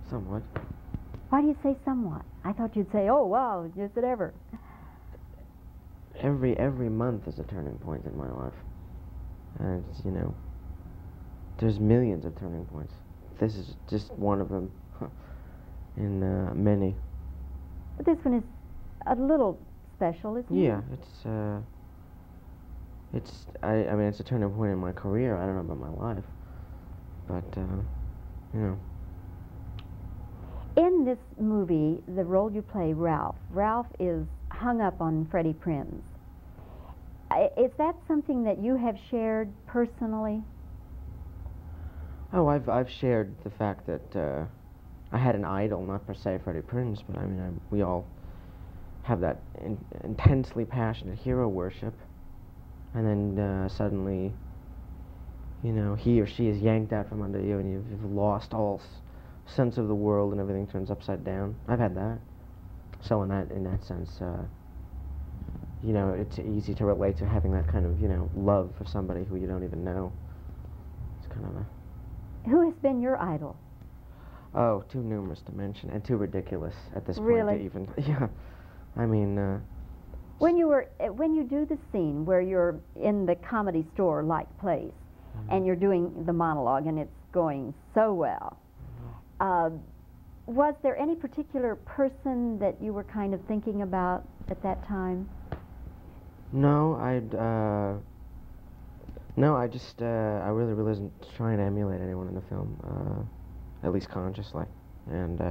Somewhat. Why do you say somewhat? I thought you'd say, oh, wow, is it ever? Every month is a turning point in my life. And it's, there's millions of turning points. This is just one of them in many. But this one is a little special, isn't it? Yeah, I mean, it's a turning point in my career. I don't know about my life. But, In this movie, the role you play, Ralph is hung up on Freddie Prinze. Is that something that you have shared personally? Oh, I've shared the fact that I had an idol, not per se Freddie Prinze, but I mean, we all have that intensely passionate hero worship, and then suddenly, he or she is yanked out from under you, and you've lost all sense of the world, and everything turns upside down. I've had that. So in that sense, it's easy to relate to having that kind of, love for somebody who you don't even know. It's kind of a... Who has been your idol? Oh, too numerous to mention, and too ridiculous at this point Really? to even... Yeah. I mean... When you do the scene where you're in the comedy store-like place, and you're doing the monologue, and it's going so well, was there any particular person that you were kind of thinking about at that time? No, I really wasn't trying to emulate anyone in the film, at least consciously. And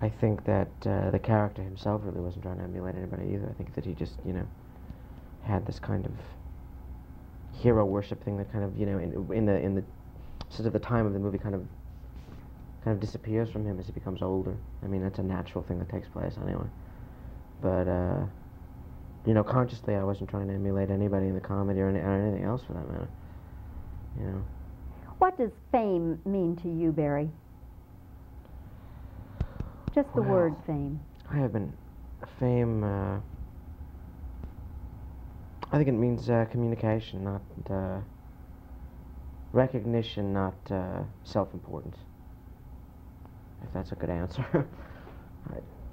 I think that the character himself really wasn't trying to emulate anybody either. I think that he just, had this kind of hero worship thing that kind of, in the sort of the time of the movie kind of disappears from him as he becomes older. I mean, that's a natural thing that takes place anyway. But, consciously I wasn't trying to emulate anybody in the comedy or anything else for that matter. What does fame mean to you, Barry? Just the word fame. I have been... Fame, I think it means communication, not... recognition, not self-importance. If that's a good answer.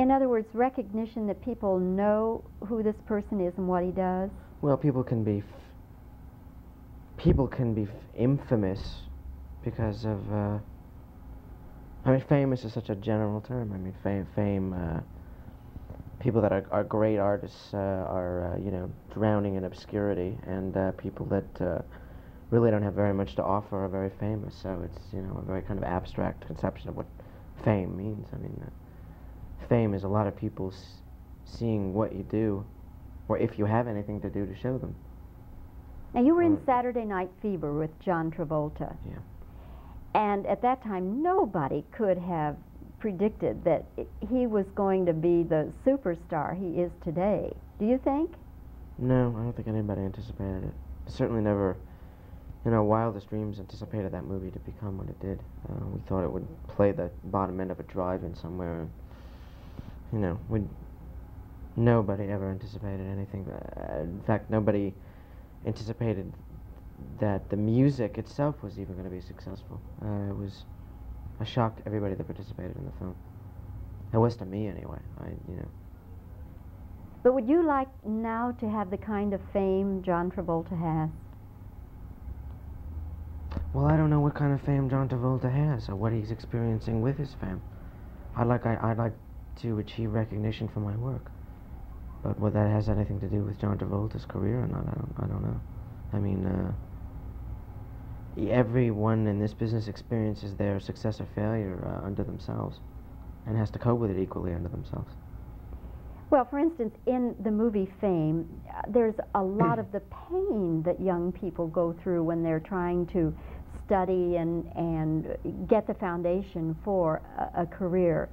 In other words, recognition that people know who this person is and what he does? Well, people can be infamous because of, I mean, famous is such a general term. I mean, fame, people that are great artists are, drowning in obscurity, and people that really don't have very much to offer are very famous. So it's, a very kind of abstract conception of what fame means. I mean, fame is a lot of people seeing what you do, or if you have anything to do to show them. Now, you were in Saturday Night Fever with John Travolta. Yeah. And at that time, nobody could have predicted that he was going to be the superstar he is today. Do you think? No, I don't think anybody anticipated it. Certainly never, wildest dreams anticipated that movie to become what it did. We thought it would play the bottom end of a drive-in somewhere, and, nobody ever anticipated anything. In fact, nobody anticipated that the music itself was even going to be successful. It was a shock to everybody that participated in the film. It was to me, anyway. But would you like now to have the kind of fame John Travolta has? Well, I don't know what kind of fame John Travolta has, or what he's experiencing with his fame. I'd like to achieve recognition for my work. But whether that has anything to do with John Travolta's career or not, I don't know. I mean, everyone in this business experiences their success or failure under themselves, and has to cope with it equally under themselves. Well, for instance, in the movie Fame, there's a lot of the pain that young people go through when they're trying to study and get the foundation for a career.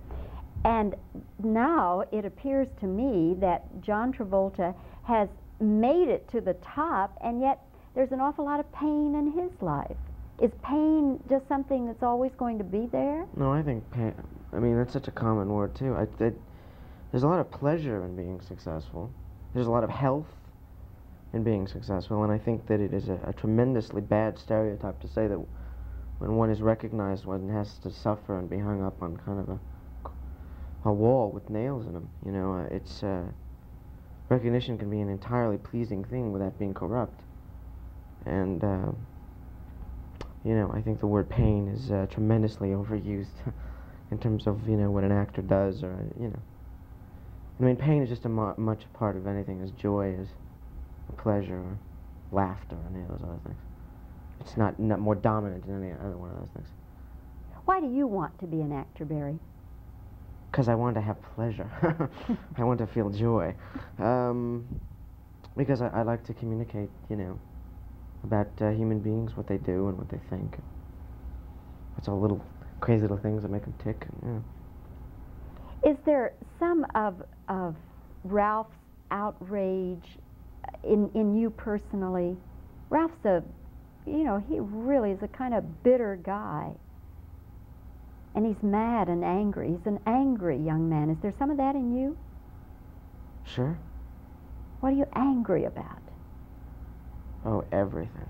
And now it appears to me that John Travolta has made it to the top, and yet there's an awful lot of pain in his life. Is pain just something that's always going to be there? No, I think pain, I mean, that's such a common word, too. There's a lot of pleasure in being successful. There's a lot of health in being successful, and I think that it is a tremendously bad stereotype to say that when one is recognized, one has to suffer and be hung up on kind of a wall with nails in them. You know, recognition can be an entirely pleasing thing without being corrupt. And you know, I think the word pain is tremendously overused in terms of, you know, what an actor does, or, you know. I mean, pain is just as much a part of anything as joy is, or pleasure, or laughter, or any of those other things. It's not more dominant than any other one of those things. Why do you want to be an actor, Barry? Because I want to have pleasure. I want to feel joy. Because I like to communicate, you know, about human beings, what they do and what they think. It's all little crazy little things that make them tick. And, yeah. Is there some of Ralph's outrage in you personally? Ralph's you know, he really is a kind of bitter guy. And he's mad and angry. He's an angry young man. Is there some of that in you? Sure. What are you angry about? Oh, everything.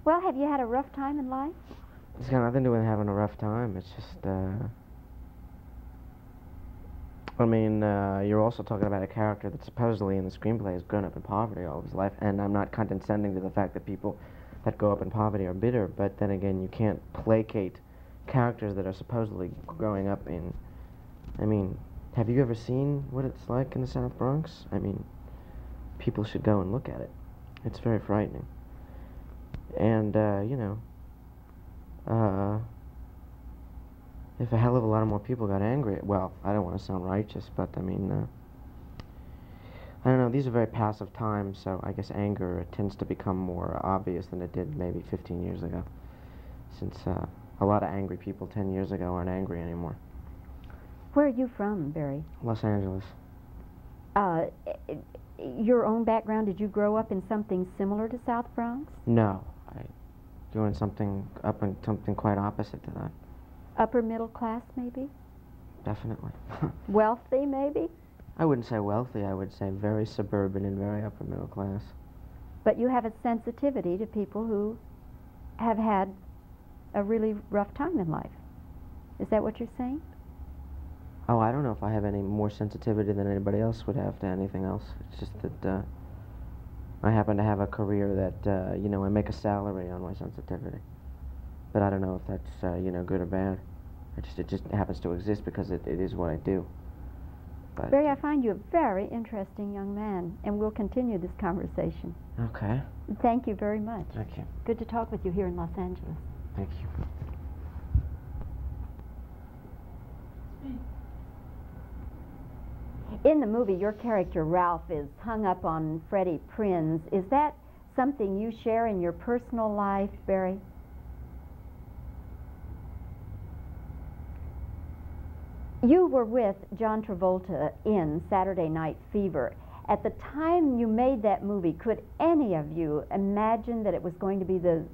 Well, have you had a rough time in life? It's got nothing to do with having a rough time. It's just, I mean, you're also talking about a character that supposedly in the screenplay has grown up in poverty all of his life, and I'm not condescending to the fact that people that grow up in poverty are bitter, but then again, you can't placate characters that are supposedly growing up in, I mean, have you ever seen what it's like in the South Bronx? I mean, people should go and look at it. It's very frightening. And, you know, if a hell of a lot more people got angry, well, I don't want to sound righteous, but I mean, I don't know, these are very passive times, so I guess anger tends to become more obvious than it did maybe 15 years ago, since a lot of angry people 10 years ago aren't angry anymore. Where are you from, Barry? Los Angeles. Your own background, did you grow up in something similar to South Bronx? No, I grew in something quite opposite to that. Upper middle class, maybe? Definitely. Wealthy, maybe? I wouldn't say wealthy, I would say very suburban and very upper middle class. But you have a sensitivity to people who have had a really rough time in life. Is that what you're saying? Oh, I don't know if I have any more sensitivity than anybody else would have to anything else. It's just that I happen to have a career that, you know, I make a salary on my sensitivity. But I don't know if that's, you know, good or bad. It just happens to exist because it is what I do. But Barry, I find you a very interesting young man, and we'll continue this conversation. Okay. Thank you very much. Thank you. Good to talk with you here in Los Angeles. Thank you. In the movie, your character, Ralph, is hung up on Freddie Prinz. Is that something you share in your personal life, Barry? You were with John Travolta in Saturday Night Fever. At the time you made that movie, could any of you imagine that it was going to be the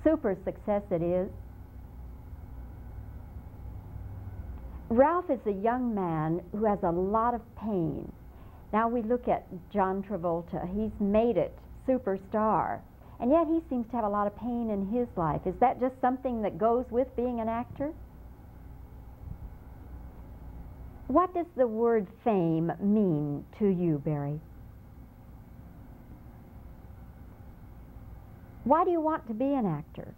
super success it is? Ralph is a young man who has a lot of pain. Now we look at John Travolta. He's made it superstar, and yet he seems to have a lot of pain in his life. Is that just something that goes with being an actor? What does the word fame mean to you, Barry? Why do you want to be an actor?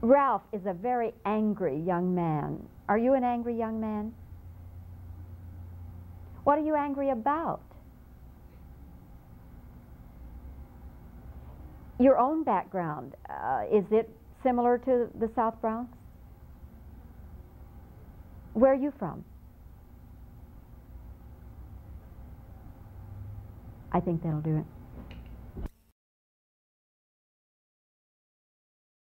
Ralph is a very angry young man. Are you an angry young man? What are you angry about? Your own background, is it similar to the South Bronx? Where are you from? I think that'll do it.